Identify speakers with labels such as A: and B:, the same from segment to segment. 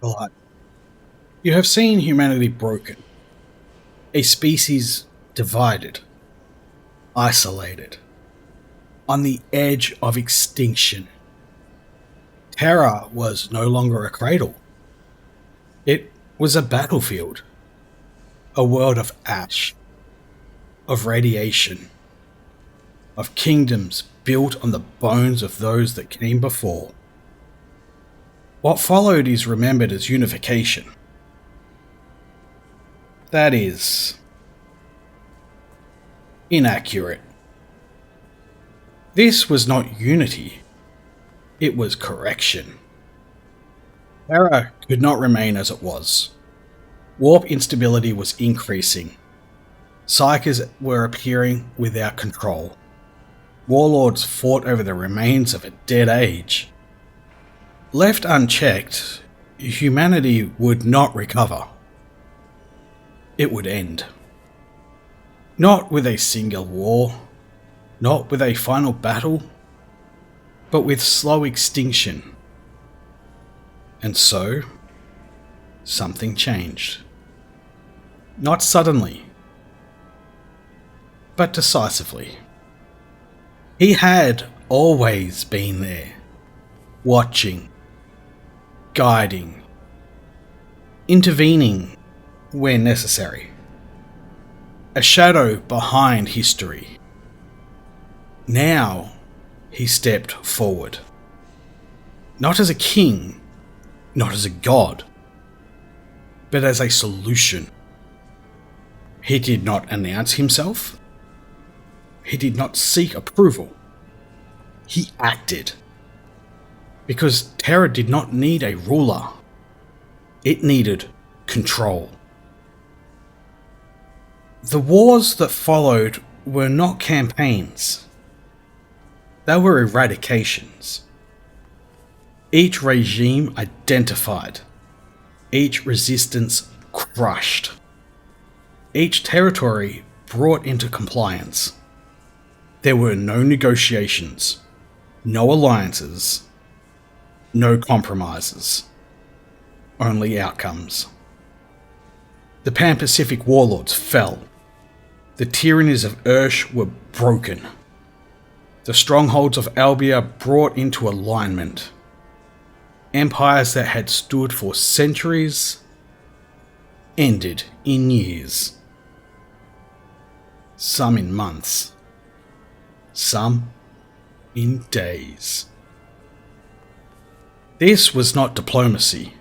A: Acolyte. You have seen humanity broken, a species divided, isolated, on the edge of extinction. Terra was no longer a cradle. It was a battlefield, a world of ash, of radiation, of kingdoms built on the bones of those that came before. What followed is remembered as unification. That is inaccurate. This was not unity, it was correction. Terra could not remain as it was. Warp instability was increasing. Psychers were appearing without control. Warlords fought over the remains of a dead age. Left unchecked, humanity would not recover. It would end. Not with a single war, not with a final battle, but with slow extinction. And so, something changed. Not suddenly, but decisively. He had always been there, watching, guiding, intervening where necessary. A shadow behind history. Now he stepped forward. Not as a king, not as a god, but as a solution. He did not announce himself. He did not seek approval. He acted. Because Terra did not need a ruler. It needed control. The wars that followed were not campaigns. They were eradications. Each regime identified. Each resistance crushed. Each territory brought into compliance. There were no negotiations, no alliances, no compromises, only outcomes. The Pan-Pacific warlords fell. The tyrannies of Ursh were broken. The strongholds of Albia brought into alignment. Empires that had stood for centuries ended in years. Some in months. Some in days. This was not diplomacy.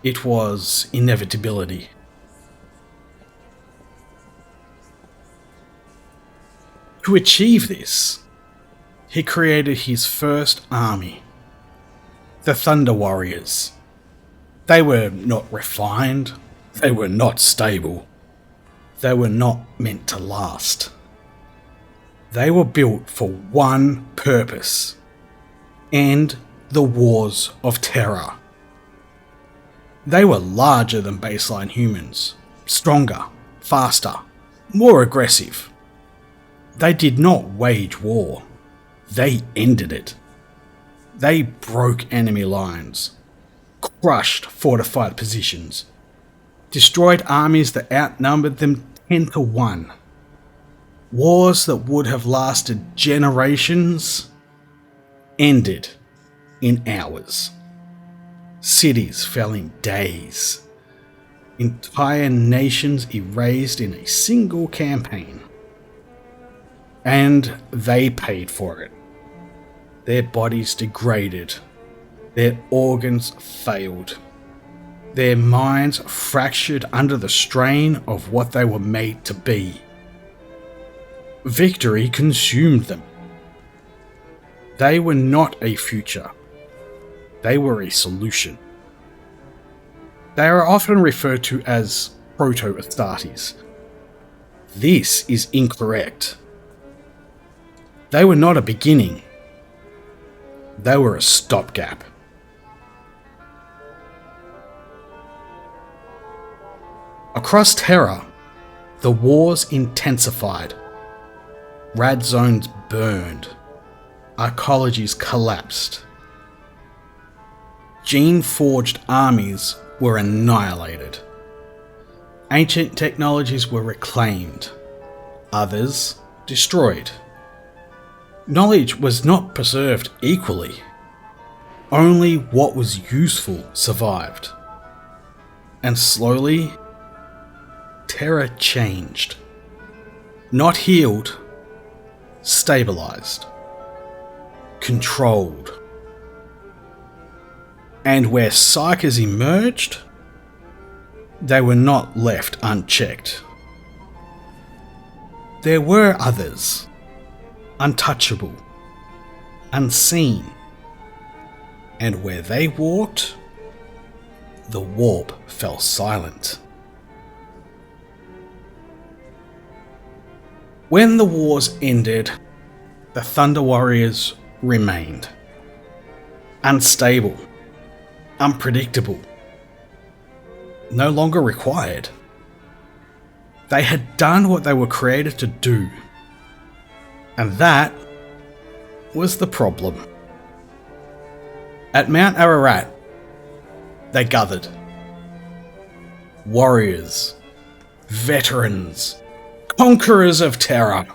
A: It was inevitability. To achieve this, he created his first army, the Thunder Warriors. They were not refined, they were not stable, they were not meant to last. They were built for one purpose: end the wars of Terra. They were larger than baseline humans, stronger, faster, more aggressive. They did not wage war, they ended it. They broke enemy lines, crushed fortified positions, destroyed armies that outnumbered them 10 to 1. Wars that would have lasted generations ended in hours. Cities fell in days. Entire nations erased in a single campaign. And they paid for it. Their bodies degraded. Their organs failed. Their minds fractured under the strain of what they were made to be. Victory consumed them. They were not a future. They were a solution. They are often referred to as proto-Astartes. This is incorrect. They were not a beginning. They were a stopgap. Across Terra, the wars intensified. Rad zones burned. Arcologies collapsed. gene-forged armies were annihilated. Ancient technologies were reclaimed, others destroyed. Knowledge was not preserved equally. Only what was useful survived. And slowly, Terra changed. Not healed, stabilized, controlled. And where psychers emerged, they were not left unchecked. There were others, untouchable, unseen, and where they walked, the warp fell silent. When the wars ended, the Thunder Warriors remained. Unstable, unpredictable, no longer required. They had done what they were created to do, and that was the problem. At Mount Ararat, they gathered. Warriors, veterans, conquerors of Terra.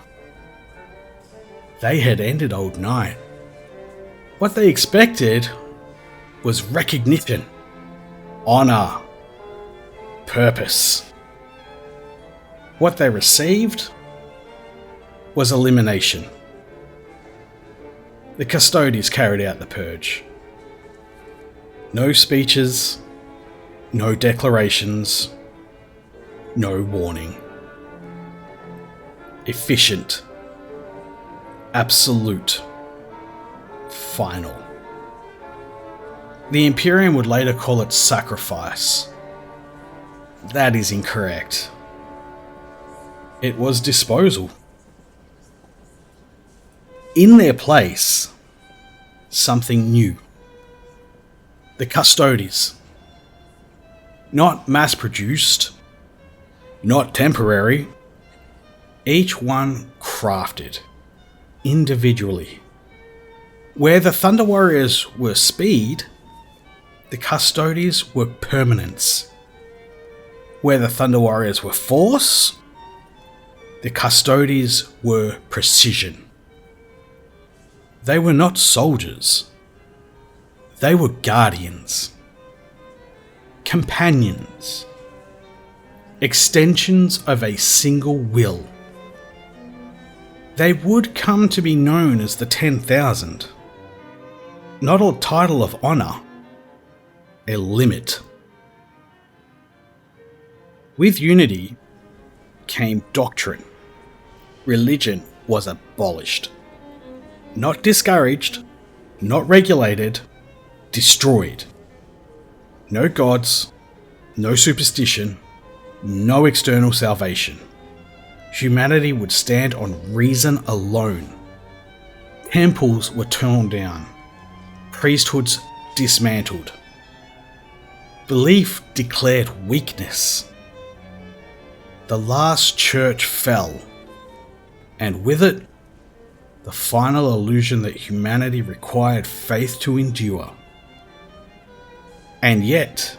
A: They had ended Old Night. What they expected was recognition, honor, purpose. What they received was elimination. The custodians carried out the purge. No speeches, no declarations, no warning. Efficient, absolute, final. The Imperium would later call it sacrifice. That is incorrect. It was disposal. In their place, something new. The custodians. Not mass-produced, not temporary. Each one crafted, individually. Where the Thunder Warriors were speed, the custodians were permanence. Where the Thunder Warriors were force, the custodians were precision. They were not soldiers. They were guardians, companions, extensions of a single will. They would come to be known as the 10,000. Not a title of honour, a limit. With unity came doctrine. Religion was abolished. Not discouraged, not regulated, destroyed. No gods, no superstition, no external salvation. Humanity would stand on reason alone. Temples were torn down, priesthoods dismantled. Belief declared weakness. The last church fell, and with it, the final illusion that humanity required faith to endure. And yet,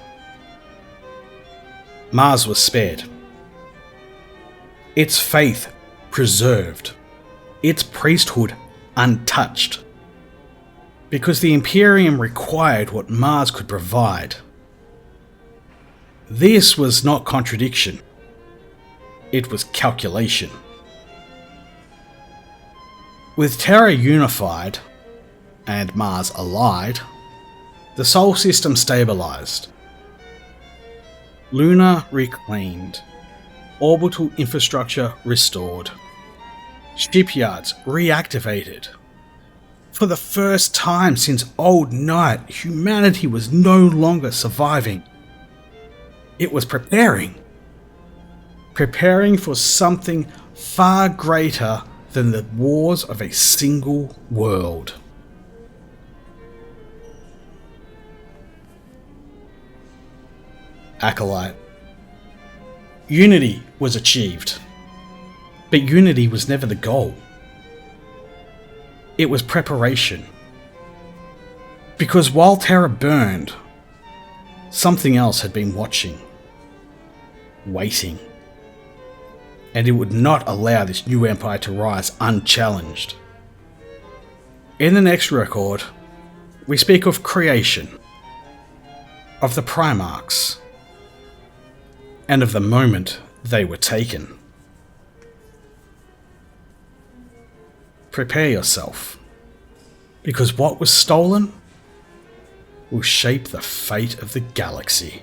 A: Mars was spared. Its faith preserved. Its priesthood untouched. Because the Imperium required what Mars could provide. This was not contradiction. It was calculation. With Terra unified, and Mars allied, the Sol system stabilized. Luna reclaimed. Orbital infrastructure restored. Shipyards reactivated. For the first time since Old Night, humanity was no longer surviving. It was preparing. Preparing for something far greater than the wars of a single world. Acolyte. Unity was achieved, but unity was never the goal. It was preparation. Because while Terra burned, something else had been watching, waiting, and it would not allow this new empire to rise unchallenged. In the next record, we speak of creation, of the Primarchs, and of the moment they were taken. Prepare yourself, because what was stolen will shape the fate of the galaxy.